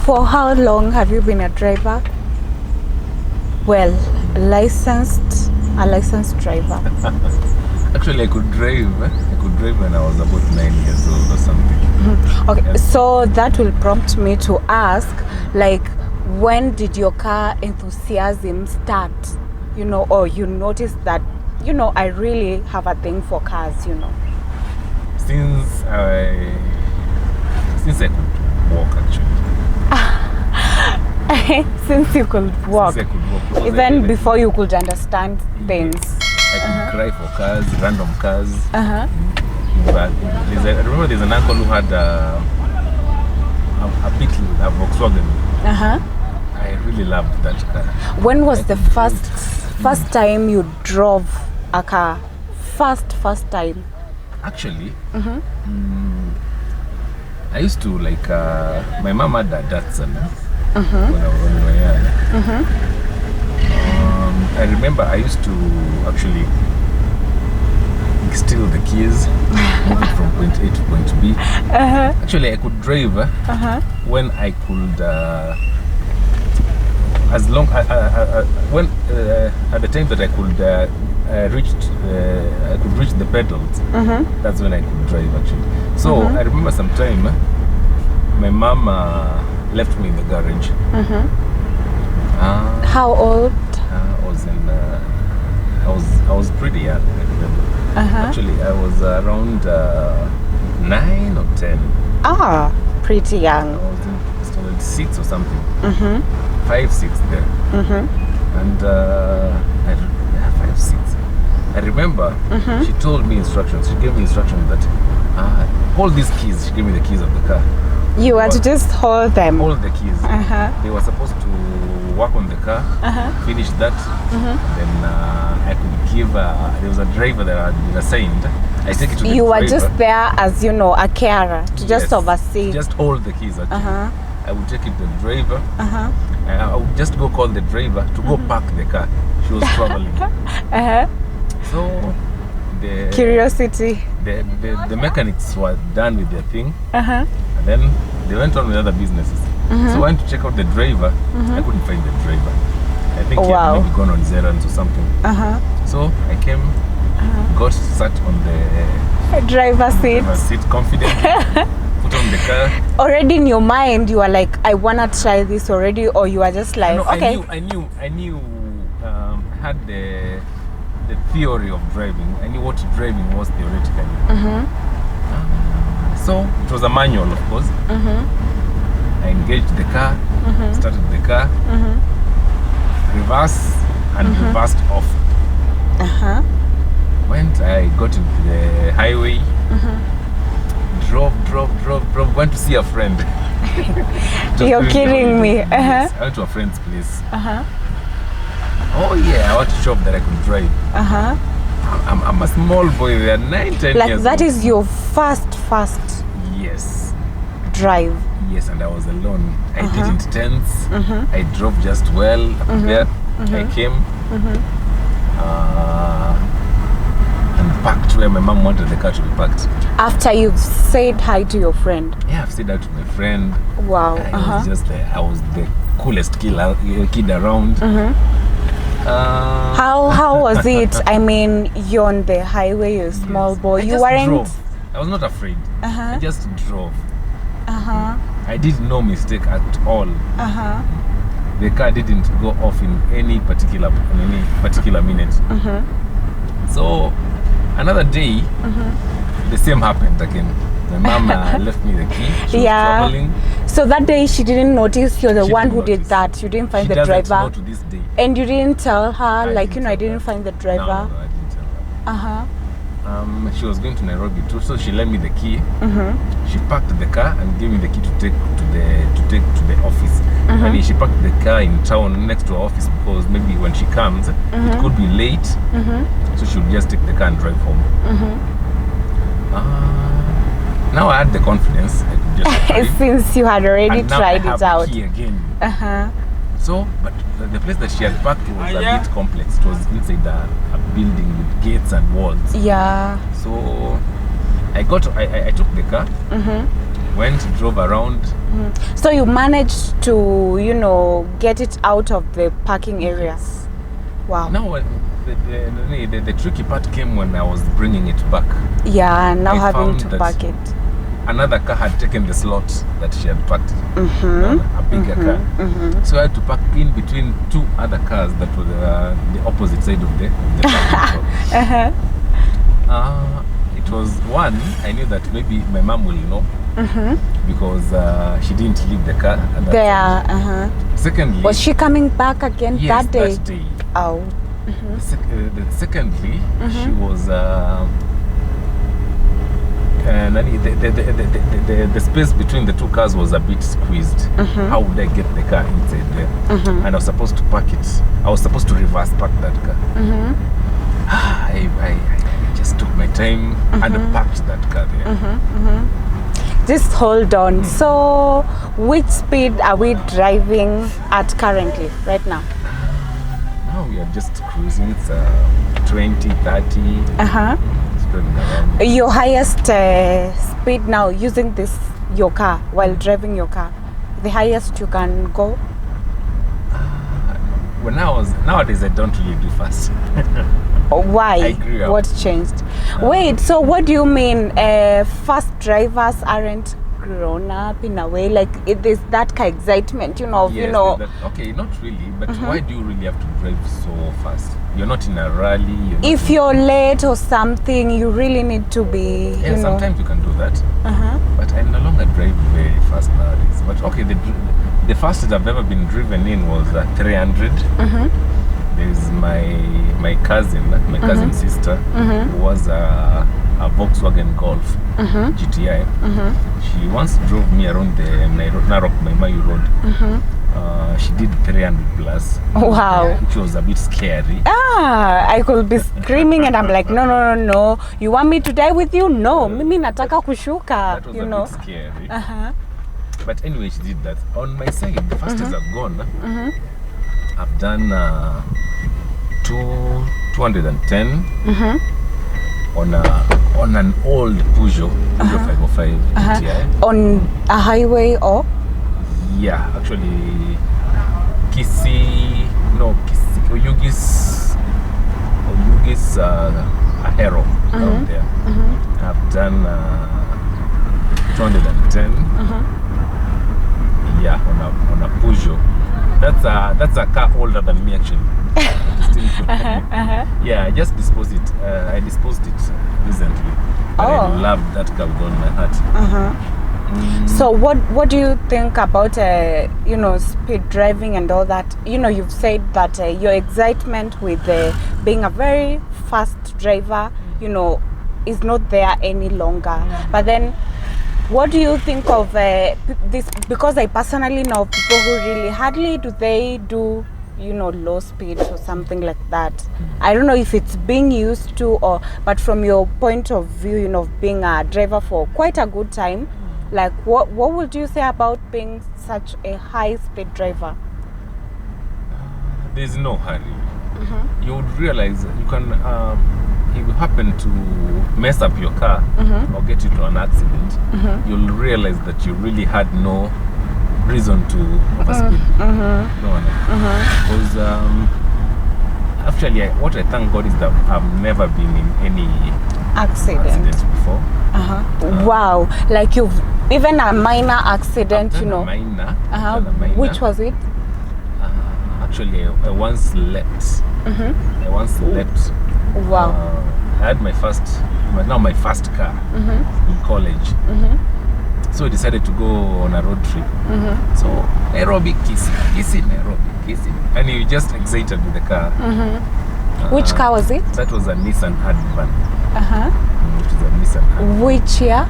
For how long have you been a driver? Well, a licensed driver. Actually, I could drive when I was about 9 years old or something. Okay, Yes. so that will prompt me to ask, like, when did your car enthusiasm start? You know, or you noticed that, you know, I really have a thing for cars, you know. Since I could walk, actually. Since you could walk. Since I could walk. Because Even before you could understand things. I could cry for cars, random cars. Uh-huh. But I remember there's an uncle who had a Beetle, a Volkswagen. Uh-huh. I really loved that car. When was the first time you drove a car? First time. Actually, I used to like, my mom had a Datsun when we were young. I remember I used to actually steal the keys, move it from point A to point B. Actually, I could drive when I could, as long when at the time that I could reach the pedals. That's when I could drive, actually. So I remember sometime my mom left me in the garage. How old? I was pretty young, I remember. Actually, I was around 9 or 10. Ah, pretty young. I was in standard 6 or something. 5, 6 there. And 5, 6. I remember she told me instructions. She gave me instructions that hold these keys. She gave me the keys of the car. You were to just hold them. Hold the keys. They were supposed to work on the car, finish that, then I could give, there was a driver that had been assigned. I take it to the You were driver. just there as, you know, a carer to just Yes, oversee. Just hold the keys, actually. I would take it to the driver. I would just go call the driver to go park the car. She was traveling. So the Curiosity. the mechanics were done with their thing, and then they went on with other businesses. So I went to check out the driver. I couldn't find the driver. I think he had maybe gone on his errands or something. So I came, got sat on the Driver seat. confident, put on the car. Already in your mind, you were like, I wanna try this already, or you were just like, No, okay. I knew. I had the theory of driving. I knew what driving was theoretically. So it was a manual, of course. I engaged the car, started the car, reverse, and reversed off. I got into the highway, drove, went to see a friend. You're kidding me. Yes, I went to a friend's place. Oh yeah, I want to show off that I could drive. I'm a small boy there, 9, 10 Like years that old. is your first Yes. drive. Yes, and I was alone. I didn't tense. I drove just well up there. I came and parked where my mom wanted the car to be parked. After you've said hi to your friend. Yeah, I've said that to my friend. Wow. I was just I was the coolest kid around. How was it? I mean, you're on the highway, you're a small boy. I You just weren't. drove. I was not afraid. I just drove. I did no mistake at all. The car didn't go off in any particular minute. So another day, the same happened again. My mom left me the key. She was traveling. So that day she didn't notice you're the She one didn't who did notice. that. You didn't find She the doesn't driver. know to this day. And you didn't tell her, I like, didn't I tell didn't her. find the driver. No, I didn't tell her. She was going to Nairobi too, so she lent me the key. She parked the car and gave me the key to take to the office. And she parked the car in town next to her office because maybe when she comes, it could be late. So she would just take the car and drive home. Now I had the confidence. I could just drive. Since you had already And now tried I have it out. the key again. So, but the place that she had parked was a bit complex. It was inside a building with gates and walls. Yeah. So I took the car, Went, drove around. So you managed to, you know, get it out of the parking areas. Wow. Now, the tricky part came when I was bringing it back. Yeah, now I having found to that park it. Another car had taken the slot that she had parked on, a bigger car. So I had to park in between two other cars that were the opposite side of the parking lot. It was one, I knew that maybe my mom will know because she didn't leave the car at that time. Secondly, was she coming back again yes, that day? That day. Oh. Secondly, she was the space between the two cars was a bit squeezed. How would I get the car inside there? And I was supposed to park it. I was supposed to reverse park that car. I just took my time and parked that car there. Just hold on. So, which speed are we driving at currently, right now? Now we are just cruising. It's 20, 30. Spreading around. Your highest speed now using your car while driving your car, the highest you can go? Well, nowadays I don't really do fast. Why? I grew up. What changed? Wait, so what do you mean fast drivers aren't grown up in a way? Like there's that kind of excitement, you know, Yes, you know. okay, not really, but why do you really have to drive so fast? You're not in a rally. If you're late or something, you really need to be, Yeah, you know. sometimes you can do that. But I no longer drive very fast nowadays. But okay, the fastest I've ever been driven in was 300. There's my cousin, my cousin sister, who was a Volkswagen Golf GTI. She once drove me around the Narok Maimayu Road. She did 300 plus. Wow. Which was a bit scary. I could be screaming and I'm like, no. You want me to die with you? No. Mimi nataka kushuka, That was you a know. bit scary. But anyway, she did that. On my side, the fastest I've gone, I've done 210 on an old Peugeot 505 GTI. On a highway or? Yeah, actually, Oyugis Ahero down there. I've done 210. Yeah, on a Peugeot. That's a car older than me actually. Yeah, I just disposed it. I disposed it recently. But I love that car with all my heart. So what do you think about you know, speed driving and all that? You know, you've said that your excitement with being a very fast driver, you know, is not there any longer. But then, what do you think of this? Because I personally know people who really hardly do they do, you know, low speeds or something like that. I don't know if it's being used to but from your point of view, you know, being a driver for quite a good time, like what would you say about being such a high speed driver? There's no hurry. You would realize you can if you happen to mess up your car or get into an accident, you'll realize that you really had no reason to overspeed. Because actually, what I thank God is that I've never been in any accident before. Wow, like you've even a minor accident, you know. Minor. Which was it? Actually, I once slept. I once slept. Wow. I had my first car in college. So I decided to go on a road trip. So Nairobi, Kisii, Nairobi, Kisii. And you just excited with the car. Which car was it? That was a Nissan Advan. It was a Nissan Advan. Which year?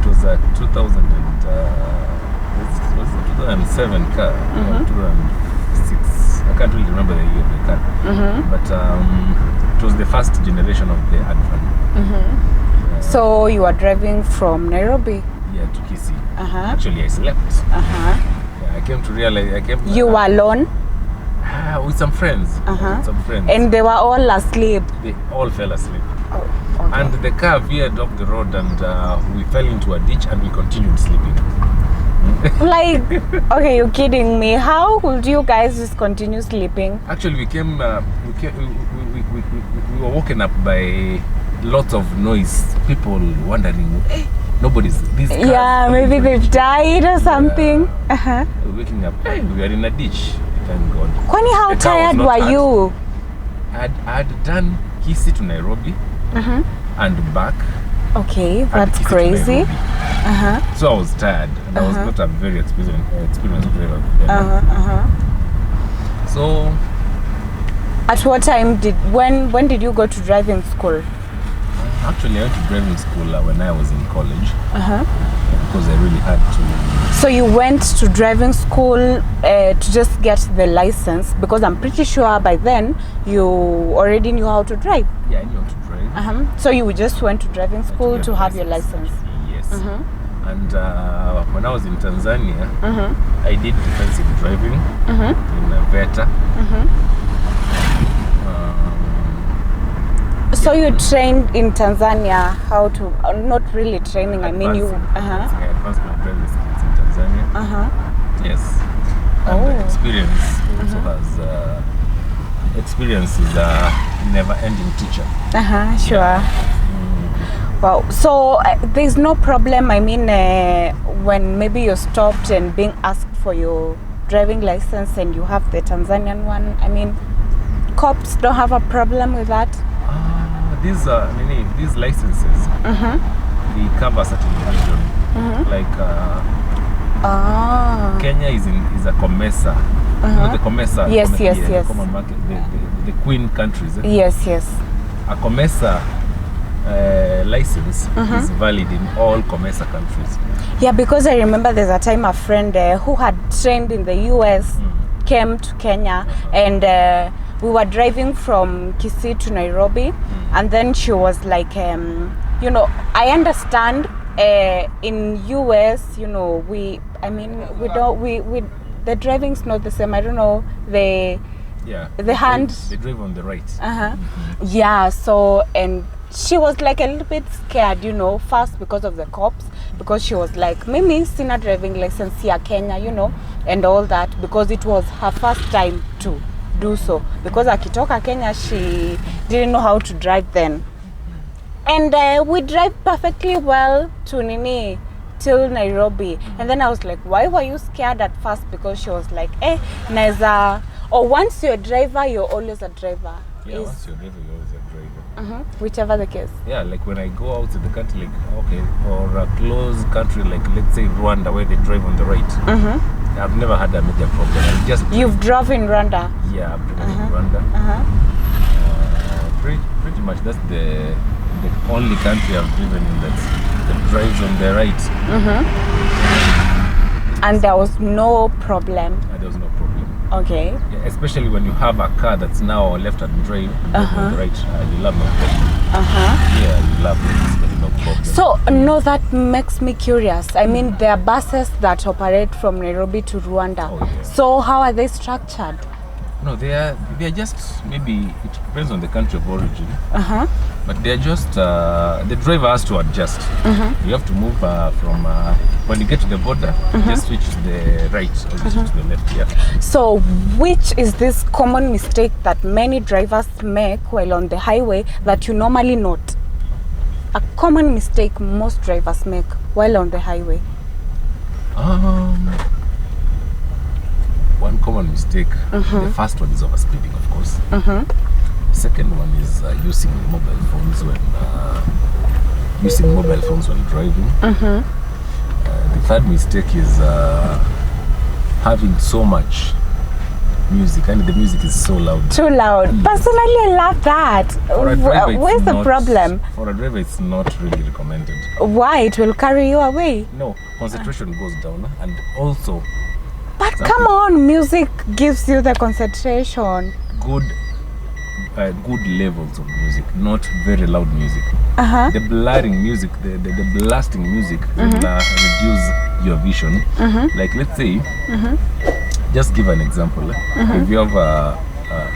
It was a 2007 car. 2006. I can't really remember the year of the car. But it was the first generation of the Advan. So you were driving from Nairobi? Yeah, to Kisii. Actually, I slept. Yeah, I came to realize. You were alone? With some friends. With some friends. And they were all asleep? They all fell asleep. Oh, And the car veered off the road, and we fell into a ditch, and we continued sleeping. Like, okay, you're kidding me. How would you guys just continue sleeping? Actually, we were woken up by lots of noise. People wondering, hey, nobody's these cars. Yeah, maybe they've died or something. Yeah. Waking up, hey, we are in a ditch. Thank God. Kwani, how The car was tired not were hurt. you? I had done Kisii to Nairobi and back. Okay, and that's Kisii to crazy. Nairobi. So I was tired, and I was not a very experienced driver. So At what time when did you go to driving school? actually, I went to driving school when I was in college because I really had to. So you went to driving school to just get the license, because I'm pretty sure by then you already knew how to drive. Yeah, I knew how to drive. So you just went to driving school get to a have your license. Yes. And when I was in Tanzania, I did defensive driving in VETA. So you trained in Tanzania how to, not really training, I mean you. I advanced my driving skills in Tanzania. Yes. And the experience also has. Experience is a never-ending teacher. Sure. Wow. So there's no problem. I mean, when maybe you're stopped and being asked for your driving license and you have the Tanzanian one, I mean, cops don't have a problem with that? These licenses, they cover certain region. Like Kenya is a COMESA. You know the COMESA? Yes, COMESA, yes, yeah, yes. The common market, the queen countries. Yes, yes. A COMESA license is valid in all COMESA countries. Yeah, because I remember there's a time a friend who had trained in the US came to Kenya, and we were driving from Kisii to Nairobi, and then she was like, you know, I understand in US, you know, the driving's not the same. I don't know, They drive on the right. Yeah, so, and she was like a little bit scared, you know, first because of the cops, because she was like, Mimi sina driving license here Kenya, you know, and all that, because it was her first time to do so, because akitoka Kenya she didn't know how to drive then. And we drive perfectly well to Nini till Nairobi. And then I was like, why were you scared at first? Because she was like, Neza, or once you're a driver, you're always a driver. Yeah, once you're a driver, you're always a driver. Whichever the case. Yeah, like when I go out to the country, like, okay, or a close country, like let's say Rwanda, where they drive on the right. I've never had a major problem. I just You've drove in Rwanda? Yeah, I've driven in Rwanda. Pretty much that's the only country I've driven in that drives on the right. And there was no problem? There was no problem. Okay. Yeah, especially when you have a car that's now left-hand drive on the right, you'll have no problem. Yeah, you'll have no problem. So, no, that makes me curious. I mean, there are buses that operate from Nairobi to Rwanda. Oh, yeah. So, how are they structured? No, they are just, maybe it depends on the country of origin. But they are just the driver has to adjust. You have to move from when you get to the border, just switch to the right or just switch to the left. Yeah. So, which is this common mistake that many drivers make while on the highway that you normally note? A common mistake most drivers make while on the highway. One common mistake. The first one is overspeeding, of course. Second one is using mobile phones when driving. The third mistake is having so much music, and the music is so loud. Too loud. Yes. Personally, I love that. Where's the problem? For a driver, it's not really recommended. Why? It will carry you away. No, concentration goes down, and also. But come on, music gives you the concentration. Good levels of music, not very loud music. The blaring music, the blasting music will reduce your vision. Like, let's say, just give an example. If you have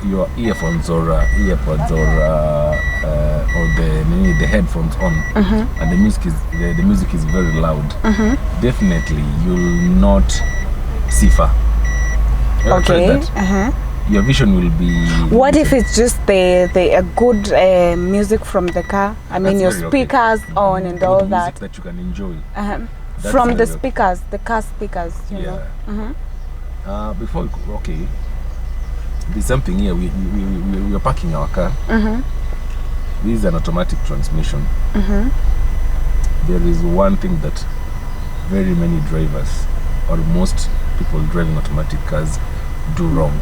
your earphones or earpods or or the headphones on, and the music is very loud, definitely you'll not see far. Ever tried that? Your vision will be. What if it's just the good music from the car? I mean, your speakers on and all that. That you can enjoy. From the speakers, the car speakers, you know. Before, okay, there's something here. We're parking our car. This is an automatic transmission. There is one thing that very many drivers, or most people driving automatic cars, do wrong.